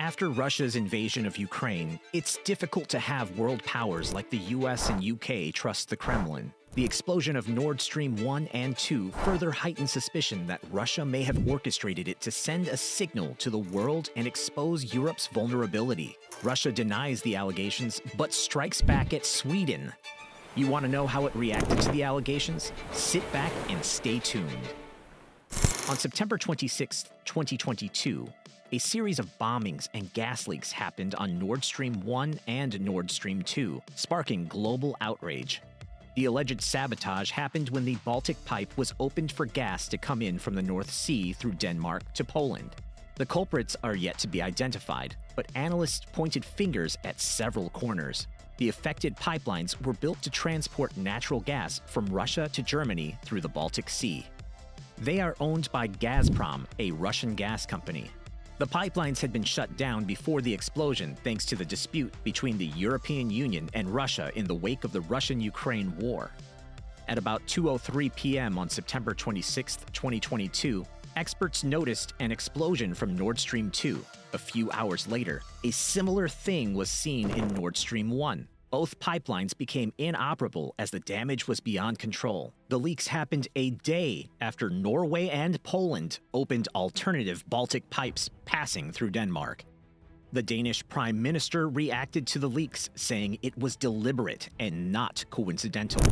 After Russia's invasion of Ukraine, it's difficult to have world powers like the US and UK trust the Kremlin. The explosion of Nord Stream 1 and 2 further heightened suspicion that Russia may have orchestrated it to send a signal to the world and expose Europe's vulnerability. Russia denies the allegations, but strikes back at Sweden. You want to know how it reacted to the allegations? Sit back and stay tuned. On September 26, 2022, a series of bombings and gas leaks happened on Nord Stream 1 and Nord Stream 2, sparking global outrage. The alleged sabotage happened when the Baltic Pipe was opened for gas to come in from the North Sea through Denmark to Poland. The culprits are yet to be identified, but analysts pointed fingers at several corners. The affected pipelines were built to transport natural gas from Russia to Germany through the Baltic Sea. They are owned by Gazprom, a Russian gas company. The pipelines had been shut down before the explosion thanks to the dispute between the European Union and Russia in the wake of the Russian-Ukraine war. At about 2:03 p.m. on September 26, 2022, experts noticed an explosion from Nord Stream 2. A few hours later, a similar thing was seen in Nord Stream 1. Both pipelines became inoperable as the damage was beyond control. The leaks happened a day after Norway and Poland opened alternative Baltic pipes passing through Denmark. The Danish Prime Minister reacted to the leaks, saying it was deliberate and not coincidental.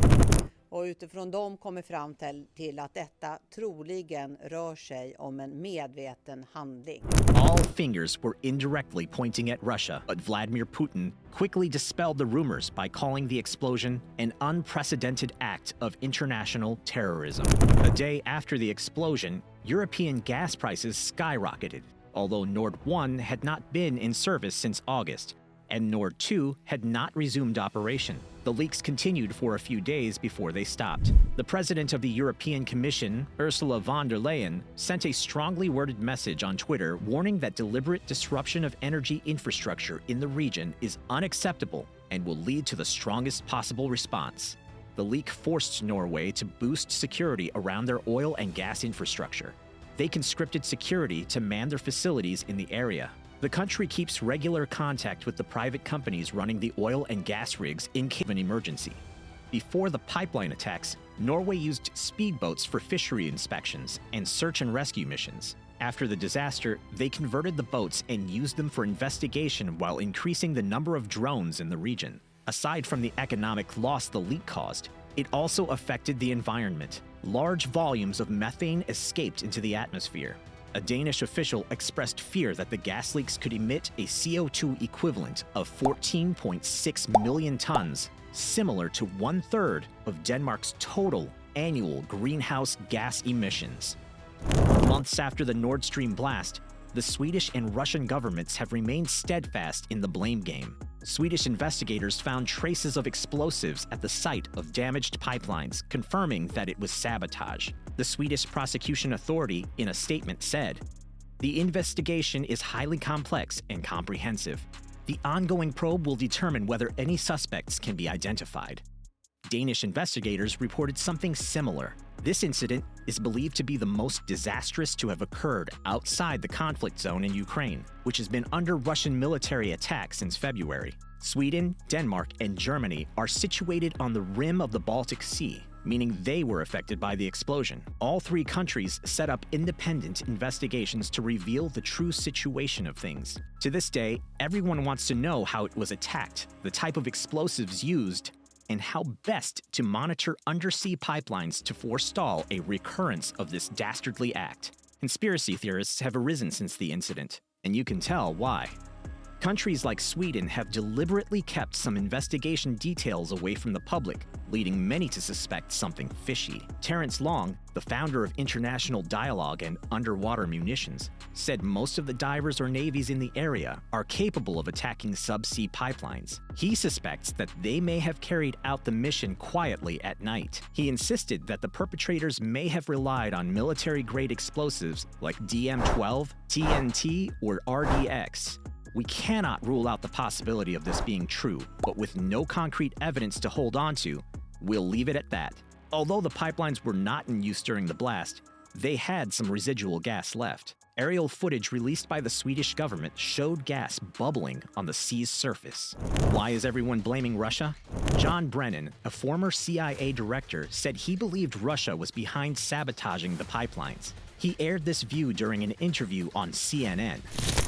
Och utifrån dem kommer fram till att detta troligen rör sig om en medveten handling. All fingers were indirectly pointing at Russia, but Vladimir Putin quickly dispelled the rumors by calling the explosion an unprecedented act of international terrorism. A day after the explosion, European gas prices skyrocketed, although Nord 1 had not been in service since August, and Nord 2 had not resumed operation. The leaks continued for a few days before they stopped. The president of the European Commission, Ursula von der Leyen, sent a strongly worded message on Twitter warning that deliberate disruption of energy infrastructure in the region is unacceptable and will lead to the strongest possible response. The leak forced Norway to boost security around their oil and gas infrastructure. They conscripted security to man their facilities in the area. The country keeps regular contact with the private companies running the oil and gas rigs in case of an emergency. Before the pipeline attacks, Norway used speedboats for fishery inspections and search and rescue missions. After the disaster, they converted the boats and used them for investigation while increasing the number of drones in the region. Aside from the economic loss the leak caused, it also affected the environment. Large volumes of methane escaped into the atmosphere. A Danish official expressed fear that the gas leaks could emit a CO2 equivalent of 14.6 million tons, similar to 1/3 of Denmark's total annual greenhouse gas emissions. Months after the Nord Stream blast, the Swedish and Russian governments have remained steadfast in the blame game. Swedish investigators found traces of explosives at the site of damaged pipelines, confirming that it was sabotage. The Swedish Prosecution Authority, in a statement, said, "The investigation is highly complex and comprehensive. The ongoing probe will determine whether any suspects can be identified." Danish investigators reported something similar. This incident is believed to be the most disastrous to have occurred outside the conflict zone in Ukraine, which has been under Russian military attack since February. Sweden, Denmark, and Germany are situated on the rim of the Baltic Sea, meaning they were affected by the explosion. All three countries set up independent investigations to reveal the true situation of things. To this day, everyone wants to know how it was attacked, the type of explosives used, and how best to monitor undersea pipelines to forestall a recurrence of this dastardly act. Conspiracy theorists have arisen since the incident, and you can tell why. Countries like Sweden have deliberately kept some investigation details away from the public, leading many to suspect something fishy. Terence Long, the founder of International Dialogue and Underwater Munitions, said most of the divers or navies in the area are capable of attacking subsea pipelines. He suspects that they may have carried out the mission quietly at night. He insisted that the perpetrators may have relied on military-grade explosives like DM-12, TNT, or RDX. We cannot rule out the possibility of this being true, but with no concrete evidence to hold on to, we'll leave it at that. Although the pipelines were not in use during the blast, they had some residual gas left. Aerial footage released by the Swedish government showed gas bubbling on the sea's surface. Why is everyone blaming Russia? John Brennan, a former CIA director, said he believed Russia was behind sabotaging the pipelines. He aired this view during an interview on CNN.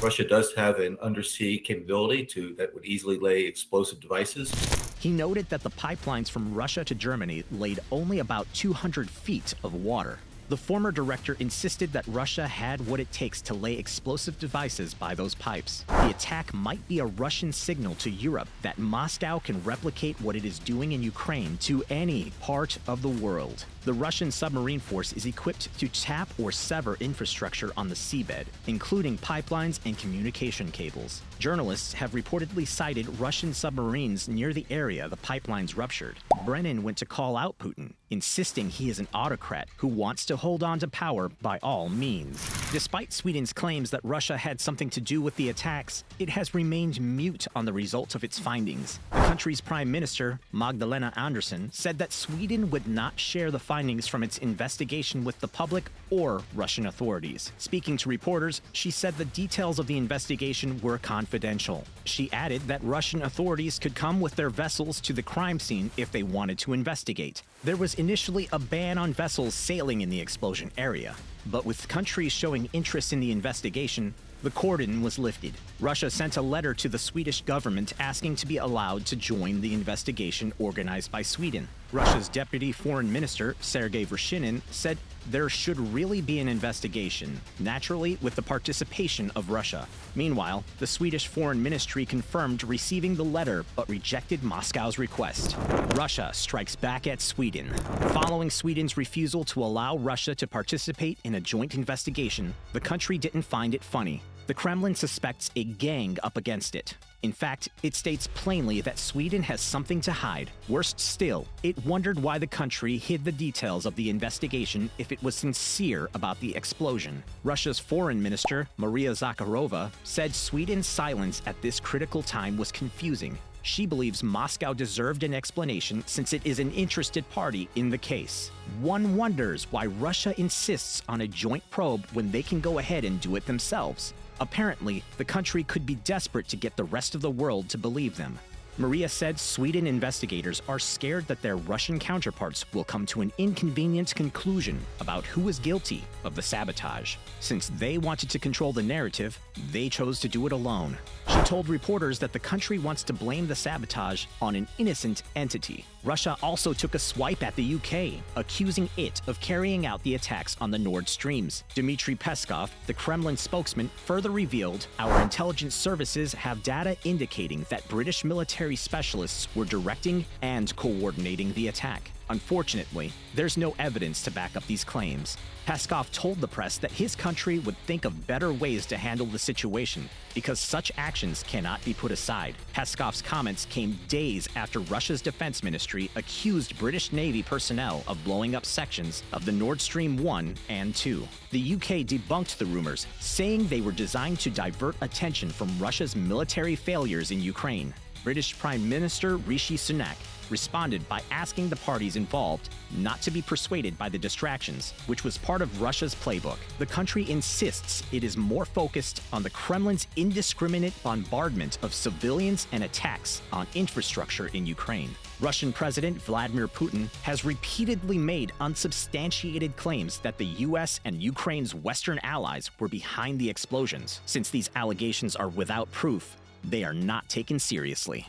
Russia does have an undersea capability that would easily lay explosive devices. He noted that the pipelines from Russia to Germany laid only about 200 feet of water. The former director insisted that Russia had what it takes to lay explosive devices by those pipes. The attack might be a Russian signal to Europe that Moscow can replicate what it is doing in Ukraine to any part of the world. The Russian submarine force is equipped to tap or sever infrastructure on the seabed, including pipelines and communication cables. Journalists have reportedly cited Russian submarines near the area the pipelines ruptured. Brennan went to call out Putin, insisting he is an autocrat who wants to hold on to power by all means. Despite Sweden's claims that Russia had something to do with the attacks, it has remained mute on the results of its findings. The country's Prime Minister, Magdalena Andersson, said that Sweden would not share the findings from its investigation with the public or Russian authorities. Speaking to reporters, she said the details of the investigation were confidential. She added that Russian authorities could come with their vessels to the crime scene if they wanted to investigate. There was initially a ban on vessels sailing in the explosion area, but with countries showing interest in the investigation, the cordon was lifted. Russia sent a letter to the Swedish government asking to be allowed to join the investigation organized by Sweden. Russia's Deputy Foreign Minister, Sergei Vershinin, said there should really be an investigation, naturally with the participation of Russia. Meanwhile, the Swedish Foreign Ministry confirmed receiving the letter but rejected Moscow's request. Russia strikes back at Sweden. Following Sweden's refusal to allow Russia to participate in a joint investigation, the country didn't find it funny. The Kremlin suspects a gang up against it. In fact, it states plainly that Sweden has something to hide. Worst still, it wondered why the country hid the details of the investigation if it was sincere about the explosion. Russia's foreign minister, Maria Zakharova, said Sweden's silence at this critical time was confusing. She believes Moscow deserved an explanation since it is an interested party in the case. One wonders why Russia insists on a joint probe when they can go ahead and do it themselves. Apparently, the country could be desperate to get the rest of the world to believe them. Maria said Sweden investigators are scared that their Russian counterparts will come to an inconvenient conclusion about who is guilty of the sabotage. Since they wanted to control the narrative, they chose to do it alone. She told reporters that the country wants to blame the sabotage on an innocent entity. Russia also took a swipe at the UK, accusing it of carrying out the attacks on the Nord Streams. Dmitry Peskov, the Kremlin spokesman, further revealed, "Our intelligence services have data indicating that British military specialists were directing and coordinating the attack. Unfortunately, there's no evidence to back up these claims." Peskov told the press that his country would think of better ways to handle the situation because such actions cannot be put aside. Peskov's comments came days after Russia's defense ministry accused British Navy personnel of blowing up sections of the Nord Stream 1 and 2. The UK debunked the rumors, saying they were designed to divert attention from Russia's military failures in Ukraine. British Prime Minister Rishi Sunak responded by asking the parties involved not to be persuaded by the distractions, which was part of Russia's playbook. The country insists it is more focused on the Kremlin's indiscriminate bombardment of civilians and attacks on infrastructure in Ukraine. Russian President Vladimir Putin has repeatedly made unsubstantiated claims that the US and Ukraine's Western allies were behind the explosions. Since these allegations are without proof, they are not taken seriously.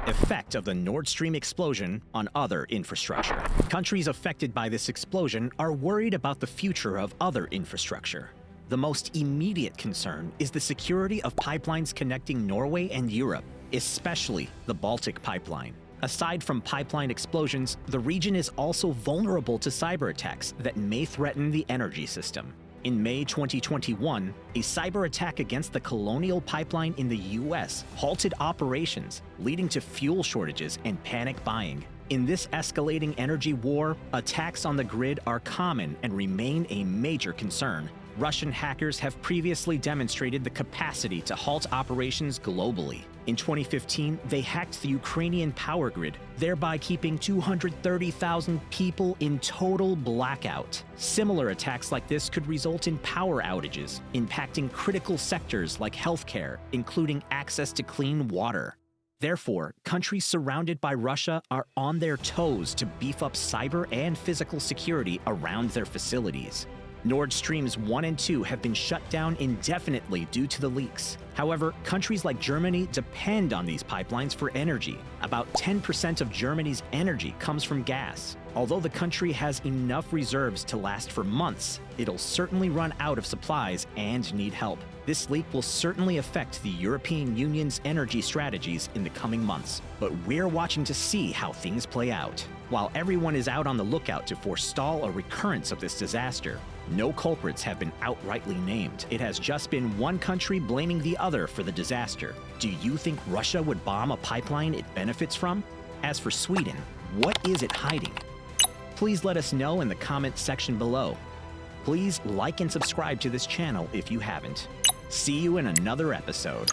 Effect of the Nord Stream explosion on other infrastructure. Countries affected by this explosion are worried about the future of other infrastructure. The most immediate concern is the security of pipelines connecting Norway and Europe, especially the Baltic Pipeline. Aside from pipeline explosions, the region is also vulnerable to cyber attacks that may threaten the energy system. In May 2021, a cyber attack against the Colonial Pipeline in the US halted operations, leading to fuel shortages and panic buying. In this escalating energy war, attacks on the grid are common and remain a major concern. Russian hackers have previously demonstrated the capacity to halt operations globally. In 2015, they hacked the Ukrainian power grid, thereby keeping 230,000 people in total blackout. Similar attacks like this could result in power outages, impacting critical sectors like healthcare, including access to clean water. Therefore, countries surrounded by Russia are on their toes to beef up cyber and physical security around their facilities. Nord Streams 1 and 2 have been shut down indefinitely due to the leaks. However, countries like Germany depend on these pipelines for energy. About 10% of Germany's energy comes from gas. Although the country has enough reserves to last for months, it'll certainly run out of supplies and need help. This leak will certainly affect the European Union's energy strategies in the coming months, but we're watching to see how things play out. While everyone is out on the lookout to forestall a recurrence of this disaster, no culprits have been outrightly named. It has just been one country blaming the other for the disaster. Do you think Russia would bomb a pipeline it benefits from? As for Sweden, what is it hiding? Please let us know in the comments section below. Please like and subscribe to this channel if you haven't. See you in another episode.